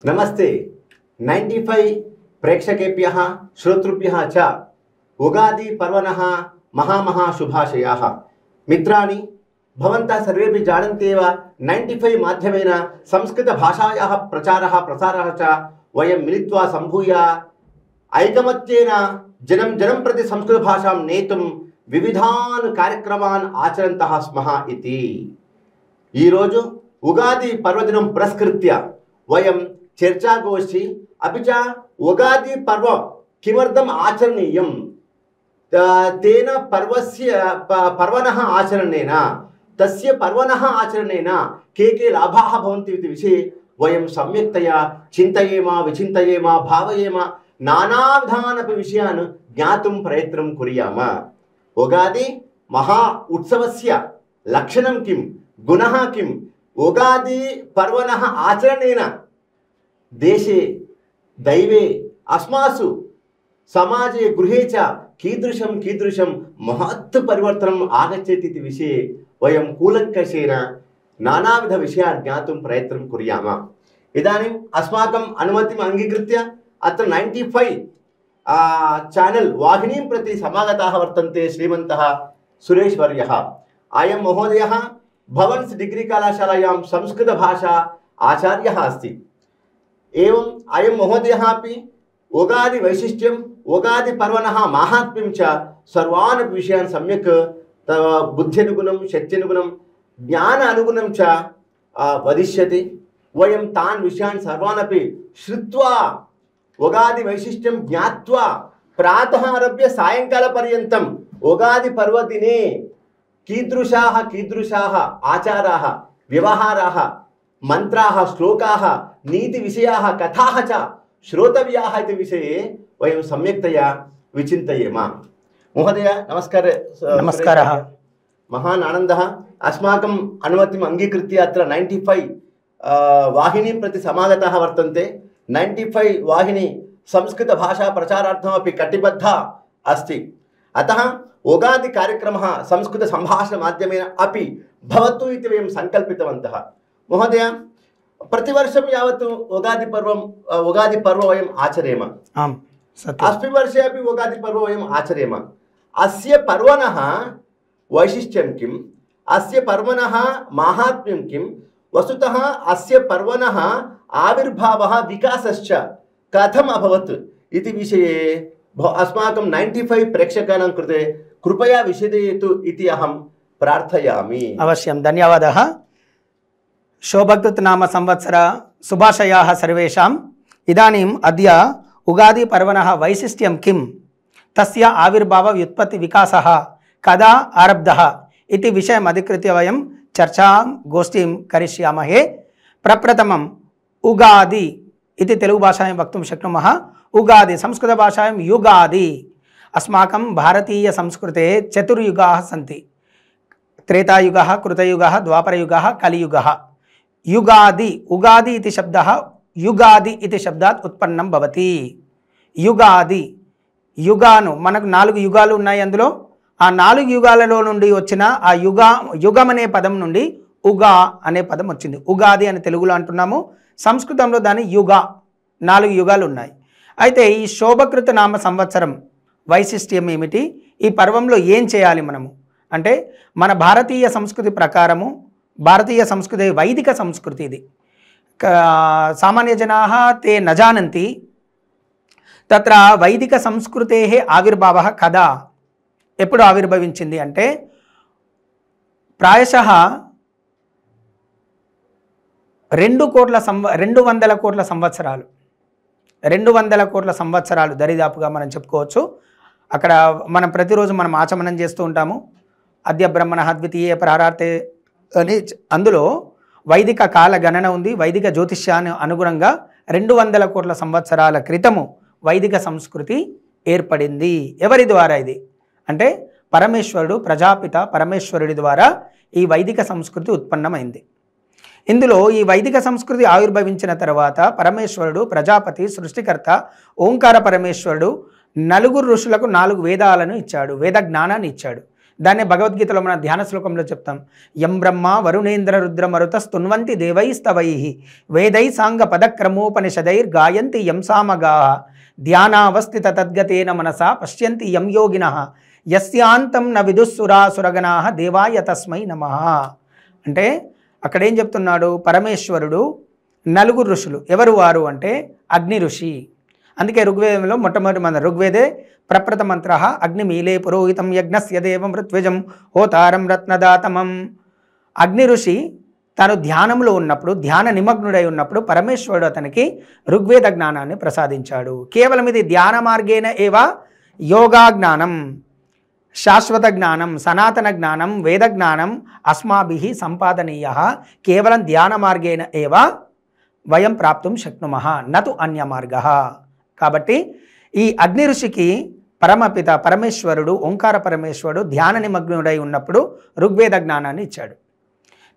नमस्ते 95 प्रेक्षकेभ्यः श्रोतृभ्यः च उगादी पर्वणः महाशुभाशयाः। मित्राणि भवन्तः सर्वेपि जानन्ति एव 95 माध्यमेन संस्कृतभाषायाः प्रचारः प्रसारः च वयं मिलित्वा सम्भूय ऐकमत्येन जनं प्रति संस्कृतभाषां नेतुं विविधान् कार्यक्रमान् आचरन्तः स्मः इति। ई रोजु उगादी पर्वदिनं पुरस्कृत्य वयं चर्चागोष्ठी अपि च उगादी पर्व किमर्थम् आचरणीयं तेन पर्वणः आचरणेन तस्य पर्वणः आचरणेन के लाभाः भवन्ति इति विषये वयं सम्यक्तया चिन्तयेम विचिन्तयेम भावयेम नानाविधान् अपि विषयान् ज्ञातुं प्रयत्नं कुर्याम। उगादी महा उत्सवस्य लक्षणं किं, गुणः किं, उगादी पर्वणः आचरणेन देशे दैवे अस्मासु समाजे गृहे च कीदृशं महत् परिवर्तनम् आगच्छति इति विषये वयं कूलङ्कषेण नानाविध विषयान् ज्ञातुं प्रयत्नं कुर्याम। इदानीम् अस्माकम् अनुमतिम् अङ्गीकृत्य अत्र 95 चैनल वाहिनीं प्रति समागताः वर्तन्ते श्रीमन्तः सुरेश वर्यः। अयं महोदयः भवन्स् डिग्री कलाशालायां संस्कृतभाषा आचार्यः अस्ति। एवं अयं महोदयः अपि उगादी वैशिष्ट्यं उगादी पर्वणः माहात्म्यं च सर्वान् विषयान् सम्यक् बुद्ध्यनुगुणं शक्त्यनुगुणं ज्ञान अनुगुणं च वदिष्यति। वयं तान् विषयान् सर्वान् अपि श्रुत्वा उगादी वैशिष्ट्यं ज्ञात्वा प्रातः आरभ्य सायंकालपर्यन्तम् उगादी पर्वदिने कीदृशाः आचाराः व्यवहाराः मंत्राः श्लोकाः नीतिविषयाः कथाः च श्रोतव्याः इति विषये वयं सम्यक्तया विचिन्तयेम। महोदय नमस्कारः। महान् आनन्दः। अस्माकम् अनुमतिम् अङ्गीकृत्य अत्र 95 वाहिनीं प्रति समागताः वर्तन्ते। 95 वाहिनी संस्कृतभाषा प्रचारार्थमपि कटिबद्धा अस्ति। अतः उगादी कार्यक्रमः संस्कृतसम्भाषणमाध्यमेन अपि भवतु इति वयं सङ्कल्पितवन्तः। महोदय प्रतिवर्षं यावत् उगादी पर्व वयम् आचरेम। आम् सत्यम्। अस्मिन् वर्षे अपि उगादी पर्व वयम् आचरेम। अस्य पर्वणः वैशिष्ट्यं किम्, अस्य पर्वणः माहात्म्यं किम्, वस्तुतः अस्य पर्वणः आविर्भावः विकासश्च कथम् अभवत् इति विषये अस्माकं 95 प्रेक्षकाणां कृते कृपया विशदयतु इति अहं प्रार्थयामि। अवश्यं, धन्यवादः। शोभकृत् नाम संवत्सर शुभाशयाः सर्वेषाम्। इदानीम् अद्य उगादी पर्वणः वैशिष्ट्यं किं, तस्य आविर्भाव व्युत्पत्ति विकासः कदा आरब्धः इति विषयम् अधिकृत्य वयं चर्चां गोष्ठीं करिष्यामहे। प्रप्रथमम् उगादी इति तेलुगु भाषायां वक्तुं शक्नुमः। उगादी संस्कृतभाषायां युगादी। अस्माकं भारतीय संस्कृते चतुर्युगाः सन्ति। त्रेतायुगः, कृतयुगः, द्वापरयुगः, कलियुगः। युगादी उगादी इति शब्दः युगादी इति शब्दात् उत्पन्नं भवति। युगादी యుగాను మనకు 4 యుగాలు ఉన్నాయి। అందులో ఆ 4 యుగాలలో నుండి వచ్చిన ఆ యుగం అనే పదం నుండి ఉగా అనే పదం వచ్చింది। ఉగాది అని తెలుగులో అంటున్నాము, సంస్కృతంలో దాని యుగ 4 యుగాలు ఉన్నాయి। అయితే ఈ శోభకృత నామ సంవత్సరం వైశిష్ట్యం ఏమిటి, ఈ పర్వంలో ఏం చేయాలి మనము అంటే, మన భారతీయ సంస్కృతి ప్రకారము, భారతీయ సంస్కృతి వైదిక సంస్కృతి ఇది। సామాన్య జనాः ते न जानन्ति తత్ర వైదిక సంస్కృతేః ఆవిర్భావः కదా, ఎప్పుడు ఆవిర్భవించింది అంటే ప్రాయశః 200 కోట్ల సంవత్సరాలు 200 కోట్ల సంవత్సరాలు దరిదాపుగా మనం చెప్పుకోవచ్చు। అక్కడ మనం ప్రతిరోజు మనం ఆచమనం చేస్తూ ఉంటాము, అద్య బ్రహ్మణః ద్వితీయ ప్రారార్తే అని। అందులో వైదిక కాల గణన ఉంది। వైదిక జ్యోతిష్యాన్ని అనుగుణంగా 200 కోట్ల సంవత్సరాల క్రితము వైదిక సంస్కృతి ఏర్పడింది। ఎవరి ద్వారా ఇది అంటే పరమేశ్వరుడు, ప్రజాపిత పరమేశ్వరుడి ద్వారా ఈ వైదిక సంస్కృతి ఉత్పన్నమైంది। ఇందులో ఈ వైదిక సంస్కృతి ఆవిర్భవించిన తర్వాత పరమేశ్వరుడు, ప్రజాపతి, సృష్టికర్త ఓంకార పరమేశ్వరుడు 4 ఋషులకు 4 వేదాలను ఇచ్చాడు, వేద జ్ఞానాన్ని ఇచ్చాడు। దాన్నే భగవద్గీతలో మన ధ్యాన శ్లోకంలో చెప్తాం. యం బ్రహ్మ వరుణేంద్ర రుద్ర మరుత స్తున్వంతి దేవైస్తవై వేదై సాంగ పదక్రమోపనిషదైర్ గాయంతి యం సామగా ధ్యానావస్థిత తద్గతేన మనసా పశ్యంతి యం యోగినః యస్యాంతం న విదుస్సురాసురగణాః దేవాయ తస్మై నమః. అంటే అక్కడేం చెప్తున్నాడు, పరమేశ్వరుడు నలుగురు ఋషులు. ఎవరు వారు అంటే అగ్ని ఋషి. అందుకే ఋగ్వేదంలో మొట్టమొదటి మంత్రం ఋగ్వేదే ప్రప్రథ మంత్ర అగ్నిమీలే పురోహితం యజ్ఞస్య దేవం ఋత్విజం హోతారం రత్నదాతమం. అగ్ని ఋషి తాను ధ్యానంలో ఉన్నప్పుడు, ధ్యాన నిమగ్నుడై ఉన్నప్పుడు పరమేశ్వరుడు అతనికి ఋగ్వేద జ్ఞానాన్ని ప్రసాదించాడు. కేవలం ఇది ధ్యాన మార్గేణ ఏవ యోగా జ్ఞానం, శాశ్వత జ్ఞానం, సనాతన జ్ఞానం, వేద జ్ఞానం అస్మాభిః సంపాదనీయ కేవలం ధ్యాన మార్గేణ ఏవ వయం ప్రాప్తుం శక్నుమః నతు అన్య మార్గః. కాబట్టి ఈ అగ్ని ఋషికి పరమపిత పరమేశ్వరుడు, ఓంకార పరమేశ్వరుడు ధ్యాన నిమగ్నుడై ఉన్నప్పుడు ఋగ్వేద జ్ఞానాన్ని ఇచ్చాడు.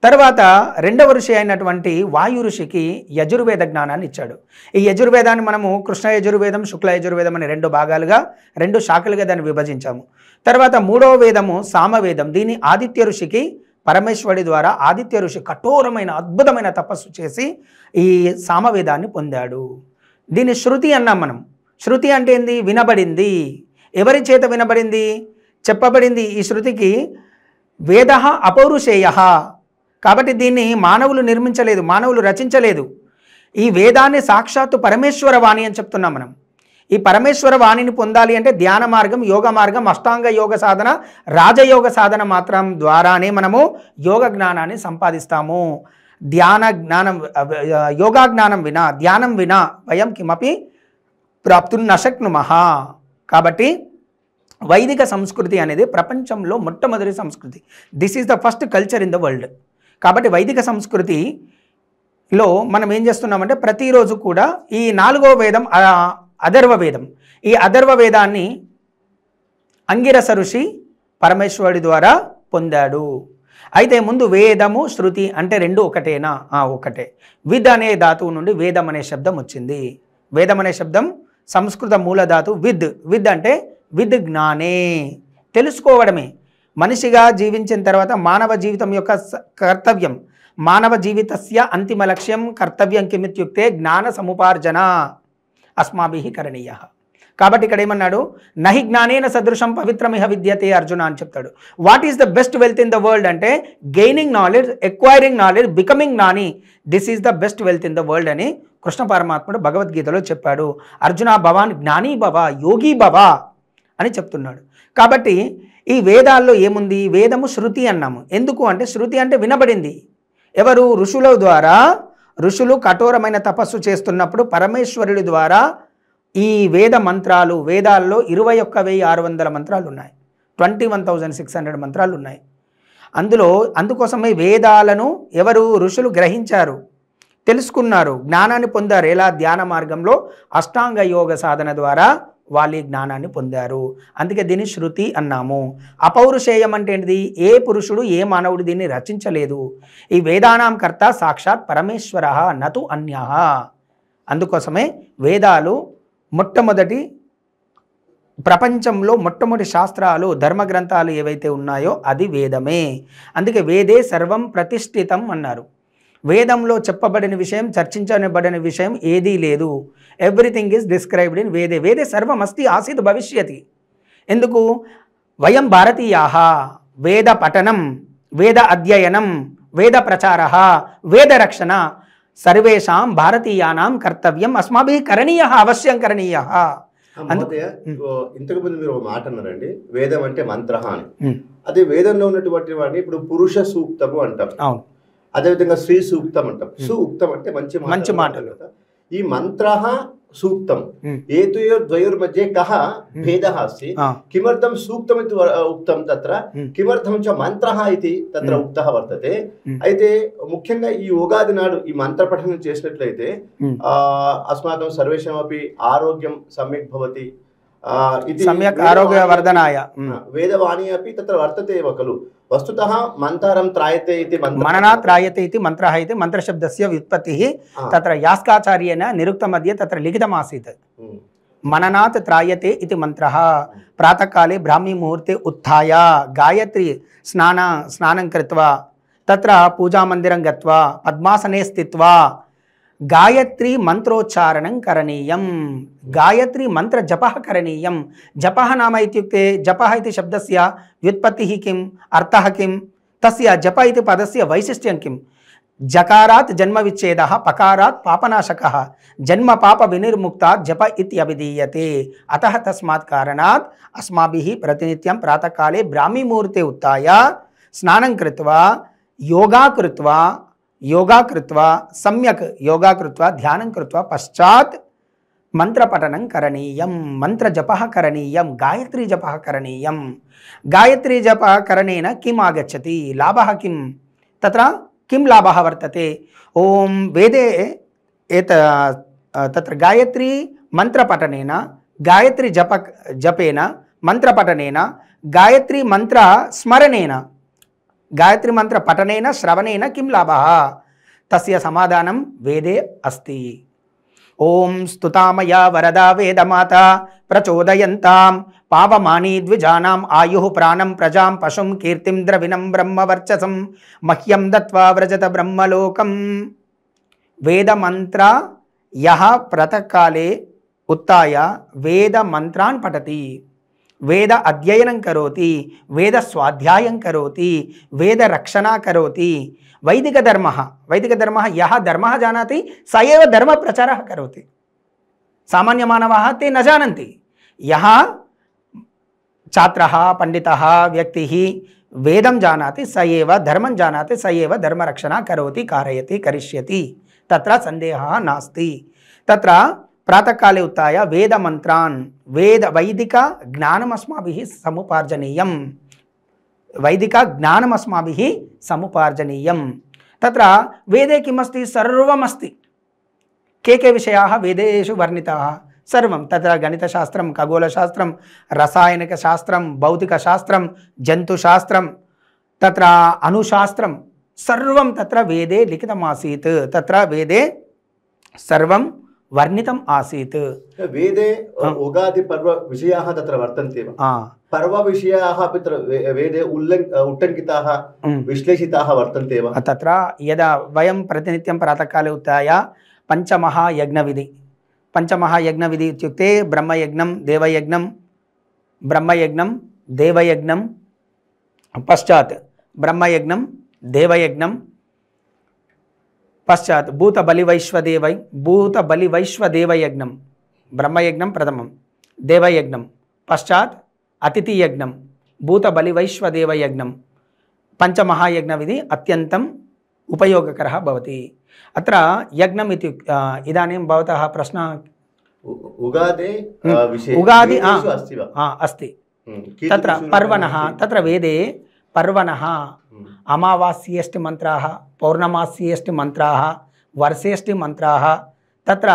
తర్వాత రెండవ ఋషి అయినటువంటి వాయు ఋషికి యజుర్వేద జ్ఞానాన్ని ఇచ్చాడు. ఈ యజుర్వేదాన్ని మనము కృష్ణ యజుర్వేదం, శుక్ల యజుర్వేదం అని రెండు భాగాలుగా, రెండు శాఖలుగా దాన్ని విభజించాము. తర్వాత మూడవ వేదము సామవేదం. దీన్ని ఆదిత్య ఋషికి పరమేశ్వరుడి ద్వారా ఆదిత్య ఋషి కఠోరమైన అద్భుతమైన తపస్సు చేసి ఈ సామవేదాన్ని పొందాడు. దీన్ని శృతి అన్నాం మనం. శృతి అంటే ఏంది? వినబడింది. ఎవరి చేత వినబడింది? చెప్పబడింది. ఈ శృతికి వేద అపౌరుషేయ. కాబట్టి దీన్ని మానవులు నిర్మించలేదు, మానవులు రచించలేదు. ఈ వేదాన్ని సాక్షాత్తు పరమేశ్వర వాణి అని చెప్తున్నాం మనం. ఈ పరమేశ్వర వాణిని పొందాలి అంటే ధ్యాన మార్గం, యోగ మార్గం, అష్టాంగ యోగ సాధన, రాజయోగ సాధన మాత్రం ద్వారానే మనము యోగ జ్ఞానాన్ని సంపాదిస్తాము. ధ్యాన జ్ఞానం, యోగా జ్ఞానం వినా, ధ్యానం వినా వయం కిమపి ప్రాప్తుం న శక్నుమః. కాబట్టి వైదిక సంస్కృతి అనేది ప్రపంచంలో మొట్టమొదటి సంస్కృతి. This is the first culture in the world. కాబట్టి వైదిక సంస్కృతిలో మనం ఏం చేస్తున్నామంటే ప్రతిరోజు కూడా ఈ 4వ వేదం అథర్వ వేదం. ఈ అథర్వ వేదాన్ని అంగిరస ఋషి పరమేశ్వరుడి ద్వారా పొందాడు. అయితే ముందు వేదము శృతి అంటే రెండు ఒకటేనా? ఒకటే. విద్ అనే ధాతువు నుండి వేదం అనే శబ్దం వచ్చింది. వేదం అనే శబ్దం సంస్కృత మూల ధాతు విద్. విద్ అంటే విద్ జ్ఞానే, తెలుసుకోవడమే. మనిషిగా జీవించిన తర్వాత మానవ జీవితం యొక్క కర్తవ్యం, మానవ జీవితస్య అంతిమ లక్ష్యం కర్తవ్యం కిమిత్యుక్తే జ్ఞాన సముపార్జన అస్మాభిః కరణీయ. కాబట్టి ఇక్కడ ఏమన్నాడు? నహి జ్ఞానేన సదృశం పవిత్రమిహ విద్యతే అర్జున అని చెప్తాడు. What is the best wealth in the world అంటే gaining knowledge, acquiring knowledge, becoming జ్ఞాని. This is the best wealth in the world అని కృష్ణ పరమాత్ముడు భగవద్గీతలో చెప్పాడు. అర్జున భవాన్ జ్ఞానీ భవ, యోగి భవ అని చెప్తున్నాడు. కాబట్టి ఈ వేదాల్లో ఏముంది? వేదము శృతి అన్నాము. ఎందుకు అంటే శృతి అంటే వినబడింది. ఎవరు? ఋషుల ద్వారా. ఋషులు కఠోరమైన తపస్సు చేస్తున్నప్పుడు పరమేశ్వరుడి ద్వారా ఈ వేద మంత్రాలు, వేదాల్లో 21,600 మంత్రాలు ఉన్నాయి. 21,600 మంత్రాలు ఉన్నాయి. అందుకోసమే వేదాలను ఎవరు? ఋషులు గ్రహించారు, తెలుసుకున్నారు, జ్ఞానాన్ని పొందారు. ఎలా? ధ్యాన మార్గంలో అష్టాంగ యోగ సాధన ద్వారా వాళ్ళు ఈ జ్ఞానాన్ని పొందారు. అందుకే దీన్ని శృతి అన్నాము. అపౌరుషేయం అంటే ఏంటిది? ఏ పురుషుడు, ఏ మానవుడు దీన్ని రచించలేదు. ఈ వేదానాం కర్త సాక్షాత్ పరమేశ్వర నతు అన్యః. అందుకోసమే వేదాలు మొట్టమొదటి ప్రపంచంలో మొట్టమొదటి శాస్త్రాలు, ధర్మ గ్రంథాలు ఏవైతే ఉన్నాయో అది వేదమే. అందుకే వేదే సర్వం ప్రతిష్ఠితం అన్నారు. వేదంలో చెప్పబడిన విషయం, చర్చించబడిన విషయం ఏదీ లేదు. ఎవ్రీథింగ్ ఈజ్ డిస్క్రైబ్డ్ ఇన్ వేదే. వేదే సర్వం అస్తి ఆసీత్ భవిష్యతి. ఎందుకు? వయం భారతీయాః వేద పఠనం, వేద అధ్యయనం, వేద ప్రచారః, వేద రక్షణ సర్వేషాం భారతీయానాం కర్తవ్యం అస్మాభిః కరణీయః, అవశ్యం కరణీయః. ఇంతకు ముందు మీరు ఒక మాట అన్నారండి, వేదం అంటే మంత్ర అని. అదే వేదంలో ఉన్నటువంటి వాడిని ఇప్పుడు పురుష సూక్తము అంటాం. అవును. అదేవిధంగా శ్రీ సూక్తం అంటాం. సూక్తం అంటే మంచి మాటలు. ఈ మంత్ర సూక్తం ఏతయోర్ద్వయోర్మధ్యే కః భేదః అస్తి. కిమర్థం సూక్తం ఇది ఉక్తం తత్ర, కిమర్థం చ మంత్రః ఇది తత్ర ఉక్తః వర్తతే. అయితే ముఖ్యంగా ఈ ఉగాది నాడు ఈ మంత్ర పఠనం చేసినట్లయితే అస్మాకం సర్వేషామపి ఆరోగ్యం సమ్యక్ భవతి, సమ్యక్ ఆరోగ్య వర్ధనాయ. వేదవాణి అపి తత్ర వర్తతే ఏవ ఖలు. వస్తుతః మంతారం త్రాయతే ఇతి మననాత్ త్రాయతే ఇతి మంత్రః ఇతి మంత్రశబ్దస్య వ్యుత్పత్తిః తత్ర యాస్కాచార్యేణ నిరుక్త మధ్య తత్ర లిఖితమాసీత్. मननात् त्रायते इति मंत्रः। प्रातःकाले ब्राह्मी मुहूर्ते उत्थाय गायत्री स्नानं कृत्वा तत्र पूजामन्दिरं गत्वा पद्मासने स्थित्वा गायत्री मंत्रोच्चारणं करणीयं। गायत्री मंत्र जपः करणीयं। जपः नाम इत्युक्ते जपः इति शब्दस्य व्युत्पत्तिः किम्, अर्थः किं, तस्य जप इति पदस्य वैशिष्ट्यं किं। जकारात् जन्म विच्छेदः, पकारात् पापनाशकः, जन्म पाप विनिर्मुक्तात् जप इत्यभिधीयते। अतः तस्मात् कारणात् अस्माभिः प्रतिनित्यं प्रातःकाले ब्राह्मी मुहूर्ते उत्थाय स्नानं कृत्वा योगा कृत्वा सम्यक् योगा कृत्वा ध्यानं कृत्वा पश्चात् मंत्रपठनं करणीयं, मंत्रजपः करणीयं, गायत्री जपः करणीयं। गायत्री जपः करणेन किम् आगच्छति, लाभः किं, तत्र किं लाभः वर्तते। ओम वेदे तत्र गायत्री मंत्रपठनेन, गायत्री जपेन, मंत्रपठनेन, गायत्री मंत्र स्मरणेन, गायत्री मंत्र पठनेन श्रवणेन किं लाभः, तस्य समाधानं वेदे अस्ति। ओम स्तुतामया वरदा वेदमाता प्रचोदयन्तां पावमानी द्विजानाम् आयुः प्राणं प्रजां पशुं कीर्तिं द्रविणं ब्रह्मवर्चसं मह्यं दत्त्वा व्रजत ब्रह्मलोकम्। वेदमन्त्र यः प्रातःकाले उत्थाय वेदमन्त्रान् पठति, वेद अध्ययनं करोति, वेद स्वाध्यायं करोति, वेद रक्षणा करोति, वैदिक धर्मः यः धर्मः जानाति स एव धर्म प्रचारः करोति। सामान्य मानवाः ते न जानन्ति। यः छात्रः पंडितः व्यक्तिः वेदं जानाति स एव धर्मं जानाति, स एव धर्मरक्षणा करोति, कारयति, करिष्यति, तत्र सन्देहः नास्ति। तत्र प्रातःकाले उत्थाय वेदमन्त्रान् वैदिक ज्ञानम् अस्माभिः समुपार्जनीयम्, वैदिक ज्ञानम् अस्माभिः समुपार्जनीयम्। तत्र वेदे किमस्ति, सर्वमस्ति। के विषयाः वेदेषु वर्णिताः, सर्वं तत्र गणितशास्त्रं, खगोलशास्त्रं, रसायनिकशास्त्रं, भौतिकशास्त्रं, जन्तुशास्त्रं, तत्र अणुशास्त्रं, सर्वं तत्र वेदे लिखितमासीत्। तत्र वेदे सर्वं वर्णितम् आसीत्। वेदे उगादि पर्व विषयाः तत्र वर्तन्ते वा? पर्व विषयाः अपि तत्र वेदे उल्लङ्घिताः विश्लेषिताः वर्तन्ते वा? तत्र यदा वयं प्रतिनित्यं प्रातःकाले उत्थाय पंचमहायज्ञविधि इत्युक्ते ब्रह्मयज्ञं देवयज्ञं पश्चात् ब्रह्मयज्ञं देवयज्ञं पश्चात् भूतबलिवैश्वदेवयज्ञं, ब्रह्मयज्ञं प्रथमं, देवयज्ञं पश्चात् अतिथियज्ञं, भूतबलिवैश्वदेवयज्ञं, पंचमहायज्ञविधि अत्यन्तम् उपयोगकरः भवति। अत्र यज्ञम् इति इदानीं भवतः प्रश्नः उगादि अस्ति। तत्र पर्वणः, तत्र वेदे पर्वणः अमावास्येष्टि मंत्राः, पौर्णमास्येष्टि मंत्राः, वर्षेष्टि मंत्राः, तत्र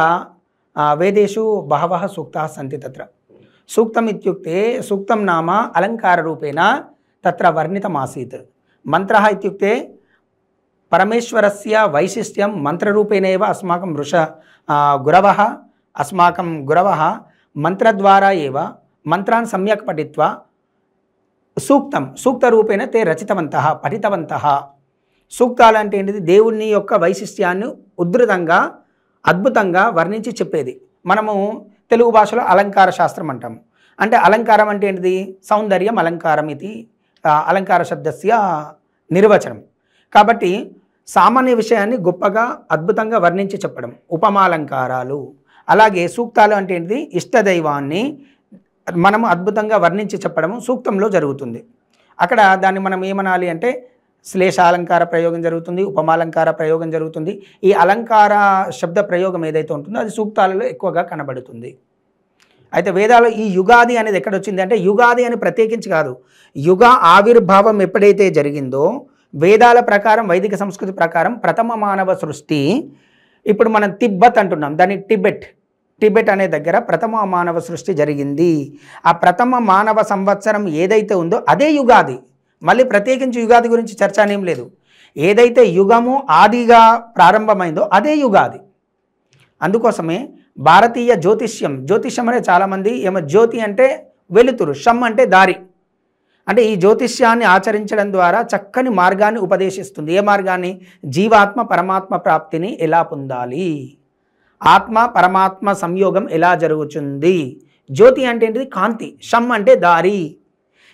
वेदेषु बहवः सूक्ताः सन्ति। तत्र सूक्तम् इत्युक्ते, सूक्तं नाम अलङ्काररूपेण तत्र वर्णितमासीत्। मन्त्रः इत्युक्ते परमेश्वरस्य वैशिष्ट्यं मन्त्ररूपेण एव अस्माकं गुरवः मन्त्रद्वारा एव मन्त्रान् सम्यक् पठित्वा सूक्तरूपेण ते रचितवन्तः, पठितवन्तः। సూక్తాలు అంటే ఏంటిది, దేవుని యొక్క వైశిష్ట్యాన్ని ఉద్ధృతంగా అద్భుతంగా వర్ణించి చెప్పేది. మనము తెలుగు భాషలో అలంకార శాస్త్రం అంటాము. అంటే అలంకారం అంటే ఏంటిది, సౌందర్యం అలంకారం ఇది అలంకార శబ్దస్య నిర్వచనం. కాబట్టి సామాన్య విషయాన్ని గొప్పగా అద్భుతంగా వర్ణించి చెప్పడం ఉపమాలంకారాలు. అలాగే సూక్తాలు అంటే ఏంటిది, ఇష్టదైవాన్ని మనము అద్భుతంగా వర్ణించి చెప్పడము సూక్తంలో జరుగుతుంది. అక్కడ దాన్ని మనం ఏమనాలి అంటే శ్లేషాలంకార ప్రయోగం జరుగుతుంది, ఉపమాలంకార ప్రయోగం జరుగుతుంది. ఈ అలంకార శబ్ద ప్రయోగం ఏదైతే ఉంటుందో అది సూక్తాలలో ఎక్కువగా కనబడుతుంది. అయితే వేదాలు ఈ యుగాది అనేది ఎక్కడ వచ్చింది అంటే, యుగాది అని ప్రత్యేకించి కాదు, యుగ ఆవిర్భావం ఎప్పుడైతే జరిగిందో వేదాల ప్రకారం, వైదిక సంస్కృతి ప్రకారం ప్రథమ మానవ సృష్టి, ఇప్పుడు మనం తిబ్బత్ అంటున్నాం, దాన్ని టిబెట్ అనే దగ్గర ప్రథమ మానవ సృష్టి జరిగింది. ఆ ప్రథమ మానవ సంవత్సరం ఏదైతే ఉందో అదే యుగాది. మళ్ళీ ప్రత్యేకించి యుగాది గురించి చర్చ అనేం లేదు. ఏదైతే యుగము ఆదిగా ప్రారంభమైందో అదే యుగాది. అందుకోసమే భారతీయ జ్యోతిష్యం అంటే చాలామంది ఏమో జ్యోతి అంటే వెలుతురు, షమ్ అంటే దారి. అంటే ఈ జ్యోతిష్యాన్ని ఆచరించడం ద్వారా చక్కని మార్గాన్ని ఉపదేశిస్తుంది. ఏ మార్గాన్ని? జీవాత్మ పరమాత్మ ప్రాప్తిని ఎలా పొందాలి, ఆత్మ పరమాత్మ సంయోగం ఎలా జరుగుతుంది. జ్యోతి అంటే ఏంటిది? కాంతి. షమ్ అంటే దారి.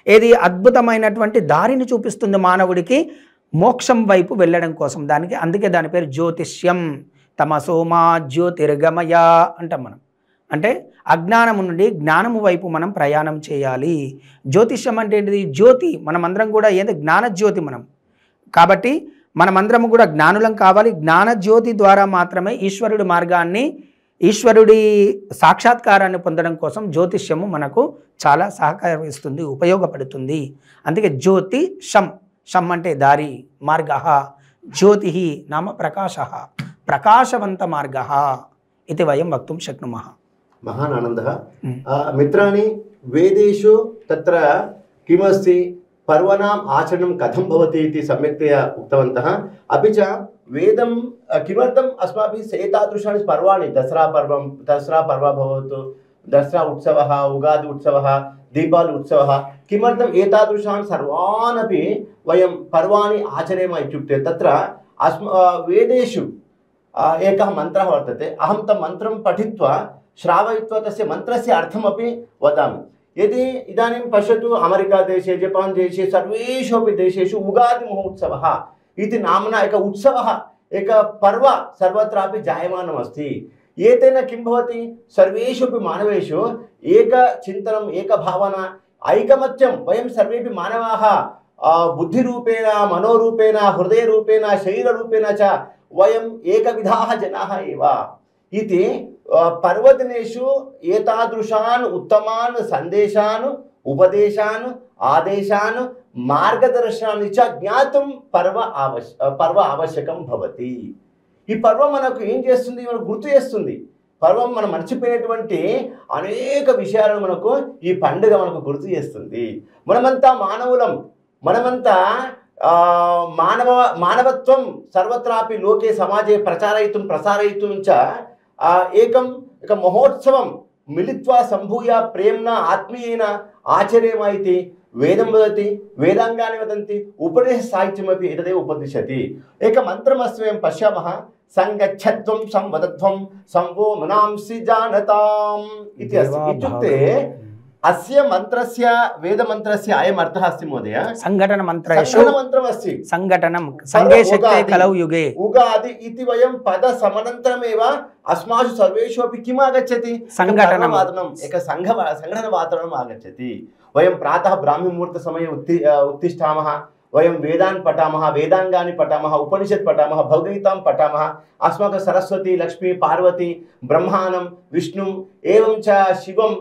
ఏది? అద్భుతమైనటువంటి దారిని చూపిస్తుంది మానవుడికి మోక్షం వైపు వెళ్ళడం కోసం. అందుకే దాని పేరు జ్యోతిష్యం. తమసోమా జ్యోతిర్గమయ అంటాం మనం. అంటే అజ్ఞానము నుండి జ్ఞానము వైపు మనం ప్రయాణం చేయాలి. జ్యోతిష్యం అంటే ఏంటిది? జ్యోతి. మనమందరం కూడా ఏంటి? జ్ఞానజ్యోతి మనం. కాబట్టి మనమందరము కూడా జ్ఞానులం కావాలి. జ్ఞానజ్యోతి ద్వారా మాత్రమే ఈశ్వరుడి మార్గాన్ని, ఈశ్వరుడి సాక్షాత్కారాన్ని పొందడం కోసం జ్యోతిష్యము మనకు చాలా సహకరిస్తుంది, ఉపయోగపడుతుంది. అందుకే జ్యోతి షమ్ అంటే దారి, మార్గ. జ్యోతి నామ ప్రకాశ, ప్రకాశవంత మార్గ ఇది వయం వక్తుం శక్నుమః. महान् आनन्दः। मित्राणि, वेदेषु तत्र किमस्ति, पर्वणाम् आचरणं कथं भवति इति सम्यक्तया उक्तवन्तः। अपि च वेदं किमर्थम् अस्माभिः एतादृशानि पर्वाणि, दसरा पर्व भवतु, दसरा उत्सवः, उगादि उत्सवः, दीपावली उत्सवः, किमर्थम् एतादृशान् सर्वान् अपि वयं पर्वाणि आचरेम इत्युक्ते तत्र वेदेषु एकः मन्त्रः वर्तते। अहं तं मन्त्रं पठित्वा श्रावयित्वा तस्य मन्त्रस्य अर्थमपि वदामि। यदि इदानीं पश्यतु, अमेरिका देशे, जपान् देशे, सर्वेषु अपि देशेषु उगादि महोत्सवः इति नाम्ना एकः उत्सवः, एकः पर्व सर्वत्रापि जायमानमस्ति। एतेन किं भवति? सर्वेषु अपि मानवेषु एकचिन्तनम्, एकभावना, ऐकमत्यं वयं सर्वेपि मानवाः बुद्धिरूपेण, मनोरूपेण, हृदयरूपेण, शरीररूपेण च वयम् एकविधाः जनाः एव इति पर्वदिनेषु एतादृशान् उत्तमान् सन्देशान्, उपदेशान्, आदेशान्, मार्गदर्शनानि च ज्ञातुं पर्व आवश्यकं भवति। ఈ పర్వం మనకు ఏం చేస్తుంది? మనకు గుర్తు చేస్తుంది. పర్వం మనం మర్చిపోయినటువంటి అనేక విషయాలను మనకు ఈ పండుగ మనకు గుర్తు చేస్తుంది. మనమంతా మానవులం, మనమంతా మానవత్వం సర్వత్రాపి లోకే సమాజే ప్రసారయితుం చ एकं महोत्सवं मिलित्वा सम्भूय प्रेम्णा आत्मीयेन आचरेम इति वेदं वदति, वेदाङ्गानि वदन्ति, उपनिषत्साहित्यमपि एतदेव उपदिशति। एकं मन्त्रमस्ति, वयं पश्यामः। संगच्छध्वं संवदध्वं संवो मनांसि जानताम् इति अस्ति। इत्युक्ते अस्य मन्त्रस्य, वेदमन्त्रस्य अयम् अर्थः अस्ति महोदय। संघटनमन्त्रमस्ति। संघटनं संगे शक्ते कलौ युगे। उगादि इति वयं पदसमनन्तरमेव अस्मासु सर्वेषु अपि किम् आगच्छति? संघटनवादनम्, एकं सङ्घटनवातावरणम् आगच्छति। वयं प्रातः ब्राह्मीमुहूर्तसमये उत्तिष्ठामः, वयं वेदान् पठामः, वेदाङ्गानि पठामः, उपनिषत् पठामः, भगवद्गीतां पठामः। अस्माकं सरस्वती, लक्ष्मी, पार्वती, ब्रह्माण्डं, विष्णुं एवं च शिवं,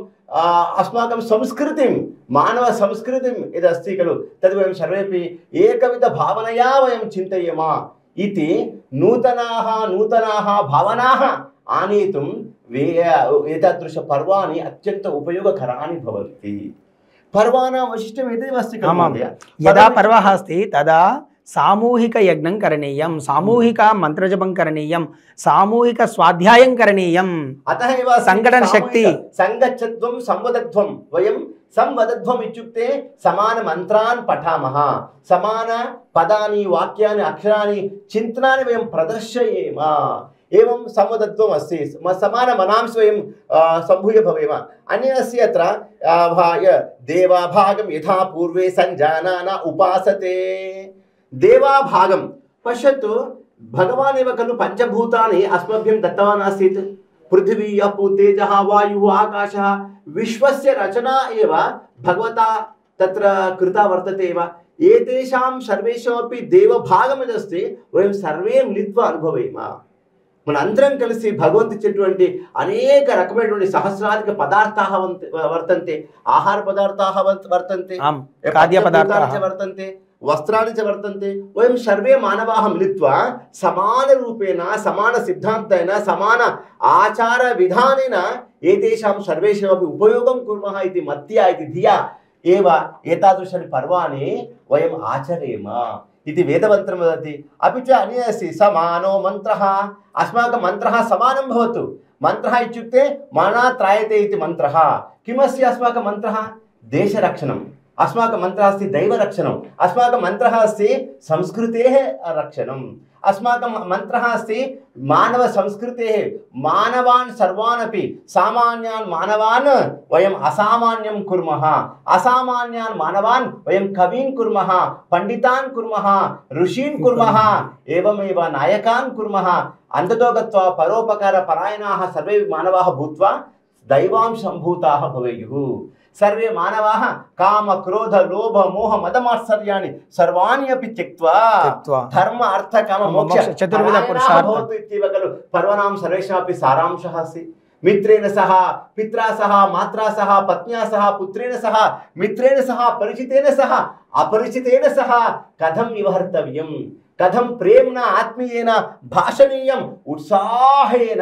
अस्माकं संस्कृतिं, मानव संस्कृतिं यदस्ति खलु, तद् वयं सर्वेपि एकविधभावनया वयं चिन्तयेम इति नूतनाः भावनाः आनेतुं एतादृशपर्वाणि अत्यन्त उपयोगकराणि भवन्ति। पर्वाणां वैशिष्ट्यम् एतदेव अस्ति खलु। यदा पर्वः अस्ति तदा सामूहिक यज्ञं करणीयं, सामूहिक मन्त्रजपं करणीयं, सामूहिक स्वाध्यायं करणीयम्। अतः एव संघटन शक्ति। संगच्छध्वं संवदध्वं, वयं संवदध्वम् इत्युक्ते समान मन्त्रान् पठामः, समान पदानि, वाक्यानि, अक्षराणि, चिन्तनानि वयं प्रदर्शयेम। एवं संवदध्वम् अस्ति, समान मनांसि वयं सम्भूय भवेम। अन्यस्य अत्र देवाभागं यथा पूर्वे सञ्जानान उपासते। देवाभागं पश्यतु, भगवान् एव खलु पञ्चभूतानि अस्मभ्यं दत्तवान् आसीत्। पृथिवी, अपु, तेजः, वायुः, आकाशः, विश्वस्य रचना एव भगवता तत्र कृता वर्तते एव। एतेषां सर्वेषामपि देवभागं यदस्ति वयं सर्वे मिलित्वा अनुभवेम। మనందరం కలిసి భగవంతుడు ఇచ్చినటువంటి అనేక రకమైనటువంటి సహస్రాధిక పదార్థాः వర్తంతే, ఆహార పదార్థాः వర్తంతే, ఖాద్య పదార్థాः వర్తంతే, వస్త్రాणि च वर्तन्ते। वयं सर्वे मानवाः मिलित्वा समानरूपेण, समानसिद्धान्तेन, समान आचारविधानेन एतेषां सर्वेषामपि उपयोगं कुर्मः इति मत्या, इति धिया एव एतादृशानि पर्वाणि वयम् आचरेम इति वेदमन्त्रं वदति। अपि च अन्यः अस्ति, समानो मन्त्रः। अस्माकं मन्त्रः समानं भवतु। मन्त्रः इत्युक्ते मना त्रायते इति मन्त्रः। किमस्ति अस्माकं मन्त्रः? देशरक्षणम्। अस्माकं मन्त्रः अस्ति दैवरक्षणम्। अस्माकं मन्त्रः अस्ति संस्कृतेः रक्षणम्। अस्माकं मन्त्रः अस्ति मानवसंस्कृतेः मानवान् सर्वान् अपि सामान्यान् मानवान् वयम् असामान्यं कुर्मः, असामान्यान् मानवान् वयं कवीन् कुर्मः, पण्डितान् कुर्मः, ऋषीन् कुर्मः, एवमेव नायकान् कुर्मः। अन्ततो गत्वा परोपकारपरायणाः सर्वे मानवाः भूत्वा दैवांशसम्भूताः भवेयुः। सर्वे मानवाः काम क्रोध लोभ मोह मदमात्सर्याणि सर्वाणि अपि त्यक्त्वा धर्म अर्थ काम मोक्ष चतुर्विध पुरुषार्थ भवतु इत्येव खलु पर्वणां सर्वेषामपि सारांशः अस्ति। मित्रेण सह पित्रा सह मात्रा सह पत्न्या सह पुत्रेण सह मित्रेण सह परिचितेन सह अपरिचितेन सह कथं व्यवहर्तव्यं, कथं प्रेम्णा आत्मीयेन भाषणीयम्, उत्साहेन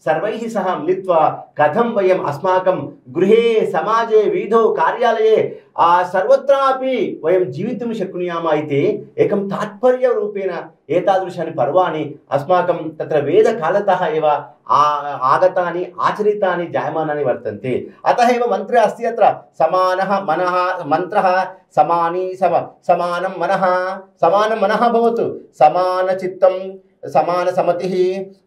सर्वैः सह मिलित्वा कथं वयम् अस्माकं गृहे समाजे वीधौ कार्यालये सर्वत्रापि वयं जीवितुं शक्नुयाम इति एकं तात्पर्यरूपेण एतादृशानि पर्वाणि अस्माकं तत्र वेदकालतः एव आगतानि आचरितानि जायमानानि वर्तन्ते। अतः एव मन्त्रे अस्ति अत्र समानः मनः मन्त्रः समानी समानं मनः भवतु, समानचित्तं समानसमतिः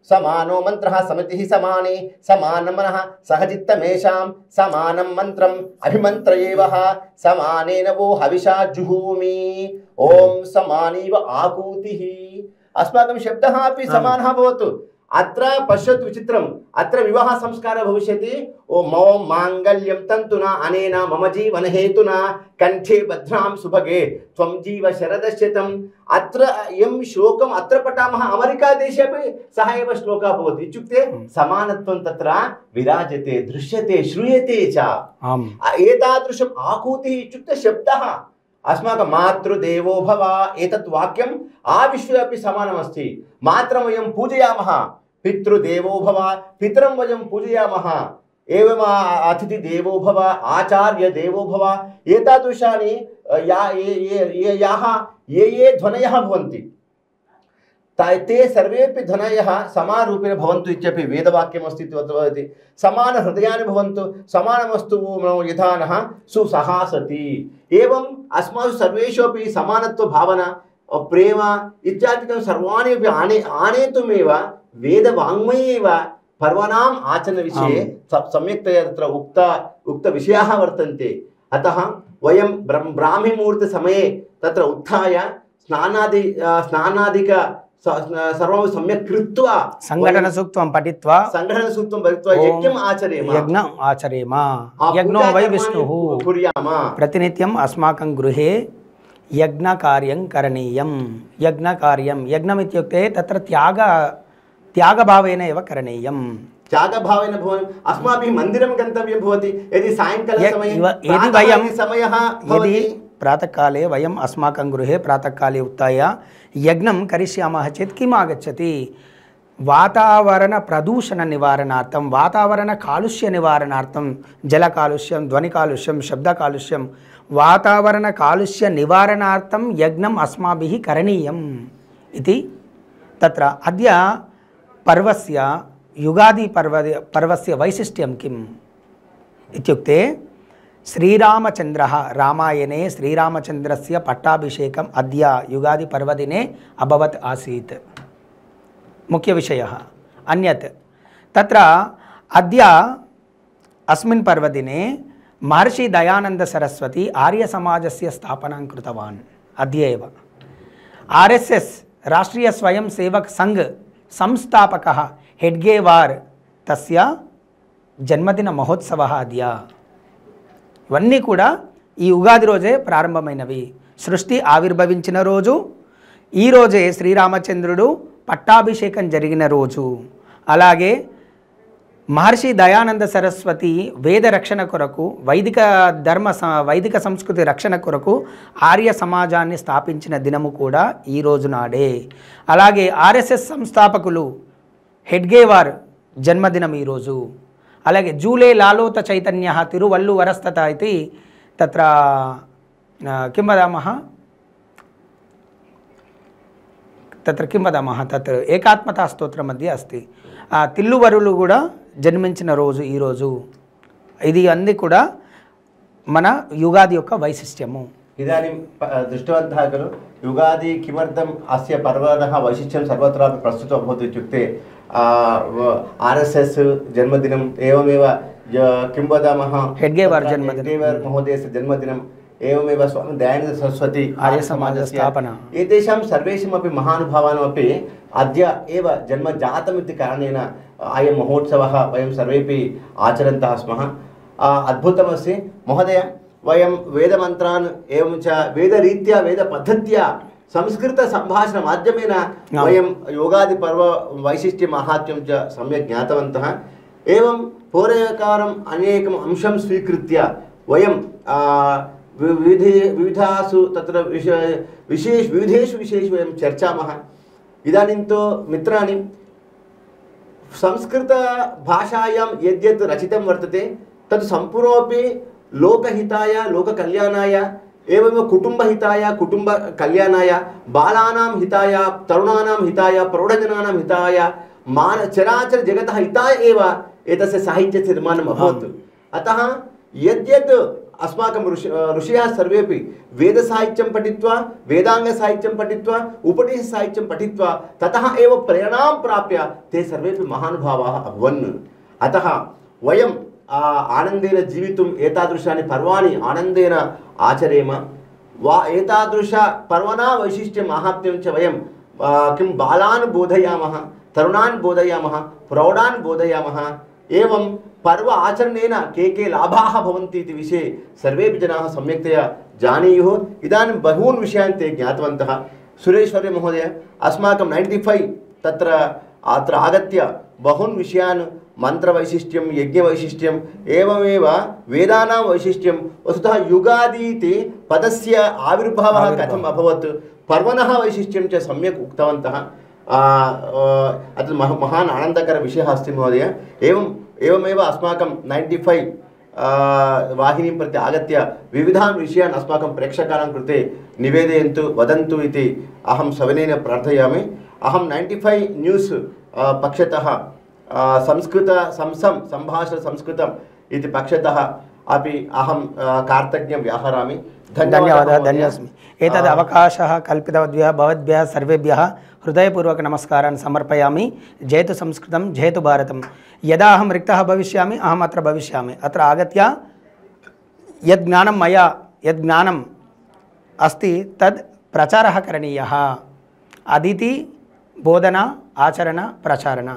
समानो मन्त्रः समितिः समाने समानं मनः सहचित्तमेषां समानं मन्त्रम् अभिमन्त्रयेवः समानेन वो हविषा जुहूमि ॐ समानीव आकूतिः। अस्माकं शब्दः अपि समानः भवतु। अत्र पश्यतु विचित्रम्, अत्र विवाह संस्कारः भविष्यति। ओ मम माङ्गल्यं तन्तुना अनेन मम जीवन हेतुना कण्ठे भद्रां सुभगे त्वं जीव शरदशतम्। अत्र यं श्लोकम् अत्र पठामः अमेरिका देशे अपि सः एव श्लोकः भवति। इत्युक्ते समानत्वं तत्र विराजते, दृश्यते, श्रूयते च। एतादृशम् आकूतिः इत्युक्ते शब्दः। अस्माकं मातृदेवो भव एतत् वाक्यम् आविश्वे अपि समानमस्ति। मात्रं वयं पूजयामः, पितृदेवो भव पितरं वयं पूजयामः, एवम् अतिथिदेवो भव आचार्यदेवो भव। एतादृशानि ये ध्वनयः भवन्ति ते सर्वेपि ध्वनयः समारूपेण भवन्तु इत्यपि वेदवाक्यमस्ति वदति। समानहृदयानि भवन्तु, समानमस्तु यथा नः सुसहासति। एवम् अस्मासु सर्वेषु अपि समानत्वभावना प्रेम इत्यादिकं सर्वाणि अपि आनेतुमेव वेदवाङ्मये एव पर्वणाम् आचरणविषये सम्यक्तया तत्र उक्तविषयाः वर्तन्ते। अतः वयं ब्राह्मीमुहूर्तसमये तत्र उत्थाय स्नानादिक सर्वं सम्यक् कृत्वा संघटनसूक्तं पठित्वा यज्ञम् आचरेम। यज्ञो वै विष्णुः कुर्याम। प्रतिनित्यम् अस्माकं गृहे यज्ञकार्यं करणीयं। यज्ञम् इत्युक्ते तत्र त्यागभावेन एव करणीयम्। त्यागभावेन भवति। अस्माभिः मन्दिरं गन्तव्यं भवति। यदि सायङ्कालसमये यदि प्रातःकाले वयम् अस्माकं गृहे प्रातःकाले उत्थाय यज्ञं करिष्यामः चेत् किम् आगच्छति? वातावरणप्रदूषणनिवारणार्थं, वातावरणकालुष्यनिवारणार्थं, जलकालुष्यं, ध्वनिकालुष्यं, शब्दकालुष्यं, वातावरणकालुष्यनिवारणार्थं यज्ञम् अस्माभिः करणीयम् इति तत्र अद्य पर्वस्य युगादिपर्वस्य वैशिष्ट्यं किम् इत्युक्ते श्रीरामचन्द्रः रामायणे श्रीरामचन्द्रस्य पट्टाभिषेकम् अद्य युगादिपर्वदिने अभवत् आसीत्। मुख्यविषयः अन्यत् तत्र अद्य अस्मिन् पर्वदिने महर्षि दयानन्द सरस्वती आर्यसमाजस्य स्थापनां कृतवान्। अद्य एव RSS राष्ट्रीय स्वयं सेवक संघ संस्थापकः हेड्गेवार तस्य जन्मदिन महोत्सवः अद्य। ఇవన్నీ కూడా ఈ ఉగాది రోజే ప్రారంభమైనవి. సృష్టి ఆవిర్భవించిన రోజు, ఈ రోజే శ్రీరామచంద్రుడు పట్టాభిషేకం జరిగిన రోజు. అలాగే మహర్షి దయానంద సరస్వతి వేద రక్షణ కొరకు, వైదిక సంస్కృతి రక్షణ కొరకు ఆర్య సమాజాన్ని స్థాపించిన దినము కూడా ఈ రోజు నాడే. అలాగే RSS సంస్థాపకులు హెడ్గేవార్ జన్మదినం ఈరోజు. అలాగే జూలే లాలోత చైతన్య తిరువల్లువరస్తత ఇది తత్ర किं वदामः तत्र किं वदामः तत्र एकात्मता स्तोत्रमध्ये अस्ति ఆ తిల్లువరులు కూడా జన్మించిన రోజు ఈరోజు. ఇది అన్నీ కూడా మన యుగాది యొక్క వైశిష్ట్యము. इदानीं दृष्टवन्तः खलु युगादि किमर्थम् अस्य पर्वणः वैशिष्ट्यं सर्वत्रापि प्रस्तुतो अभवत् इत्युक्ते RSS जन्मदिनम् एवमेव किं वदामः हेड्गेवार् जन्मदिनं, हेड्गेवार् महोदयस्य जन्मदिनम् एवमेव स्वामी दयानन्द सरस्वती आर्यसमाजस्थापना एतेषां सर्वेषामपि महानुभावानामपि अद्य एव जन्म जातम् इति कारणेन अयं महोत्सवः वयं सर्वेपि आचरन्तः स्मः. अद्भुतमस्ति महोदय. वयं वेदमन्त्रान् एवं च वेदरीत्या वेदपद्धत्या संस्कृतसम्भाषणमाध्यमेन वयं योगादिपर्व वैशिष्ट्यं माहात्म्यं च सम्यक् ज्ञातवन्तः. एवं पौराणिकम् अनेकम् अंशं स्वीकृत्य वयं विविधासु तत्र विविधेषु विषयेषु वयं चर्चामः. इदानीं तु मित्राणि संस्कृतभाषायां यद्यत् रचितं वर्तते तत् सम्पूर्णमपि लोकहिताय लोककल्याणाय एवमेव कुटुम्बहिताय कुटुम्बकल्याणाय बालानां हिताय तरुणानां हिताय प्रौढजनानां हिताय चराचर जगतः हिताय एव एतस्य साहित्यस्य निर्माणम् अभवत्. अतः यद्यत् अस्माकं ऋषयः सर्वेपि वेदसाहित्यं पठित्वा वेदाङ्गसाहित्यं पठित्वा उपनिषत्साहित्यं पठित्वा ततः एव प्रेरणां प्राप्य ते सर्वेपि महानुभावाः अभवन्. अतः वयं आनन्देन जीवितुम् एतादृशानि पर्वाणि आनन्देन आचरेम. एतादृश पर्वणा वैशिष्ट्यं माहात्म्यं च वयं किं बालान् बोधयामः, तरुणान् बोधयामः, प्रौढान् बोधयामः. एवं पर्व आचरणेन के लाभाः भवन्ति इति विषये सर्वेपि जनाः सम्यक्तया जानीयुः. इदानीं बहून् विषयान् ते ज्ञातवन्तः. सुरेश्वर्य महोदय अस्माकं 95 तत्र अत्र आगत्य बहून् विषयान् मंत्रवैशिष्ट्यं यज्ञवैशिष्ट्यम् एवमेव वेदानां वैशिष्ट्यं वस्तुतः युगादि इति पदस्य आविर्भावः कथम् अभवत् पर्वणः वैशिष्ट्यं च सम्यक् उक्तवन्तः. अत्र महान् आनन्दकरविषयः अस्ति महोदय. एवमेव अस्माकं 95 वाहिनीं प्रति आगत्य विविधान् विषयान् अस्माकं प्रेक्षकाणां कृते निवेदयन्तु वदन्तु इति अहं सविनयेन प्रार्थयामि. अहं 95 न्यूस् पक्षतः संस्कृत संभाषण संस्कृतम् इति पक्षतः अपि अहं कार्तज्ञं व्याहरामि. धन्यवादः. धन्योऽस्मि. एतद् अवकाशः कल्पितवद्भ्यः भवद्भ्यः सर्वेभ्यः हृदयपूर्वक नमस्कारान् समर्पयामि. जयतु संस्कृतं, जयतु भारतं. यदा अहं रिक्तः भविष्यामि अहम् अत्र भविष्यामि. अत्र आगत्य यद् ज्ञानं मया यद् ज्ञानम् अस्ति तद् प्रचारः करणीयः. अदिति बोधना आचरण प्रचारण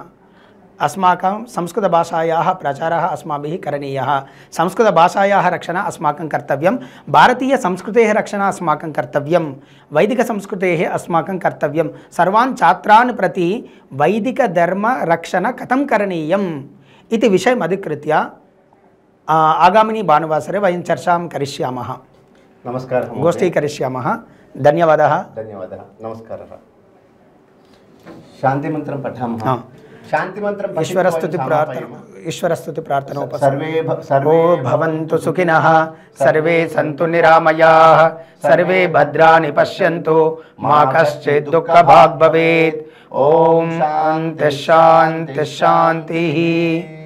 अस्माकं संस्कृतभाषायाः प्रचारः अस्माभिः करणीयः. संस्कृतभाषायाः रक्षणम् अस्माकं कर्तव्यं. भारतीयसंस्कृतेः रक्षणम् अस्माकं कर्तव्यं. वैदिकसंस्कृतेः अस्माकं कर्तव्यं. सर्वान् छात्रान् प्रति वैदिकधर्मरक्षणं कथं करणीयम् इति विषयम् अधिकृत्य आगामिनी भानुवासरे वयं चर्चां करिष्यामः. नमस्कारः. गोष्ठी करिष्यामः. धन्यवादः. धन्यवादः. नमस्कारः. शान्तिमन्त्रं पठामः. शान्तिमन्त्रं ईश्वरस्तुति प्रार्थना सर्वे भवन्तु सुखिनः, सर्वे सन्तु निरामयाः, सर्वे भद्राणि पश्यन्तु, मा कश्चित् दुःखभाग् भवेत्. ओम शान्तिः शान्तिः शान्तिः.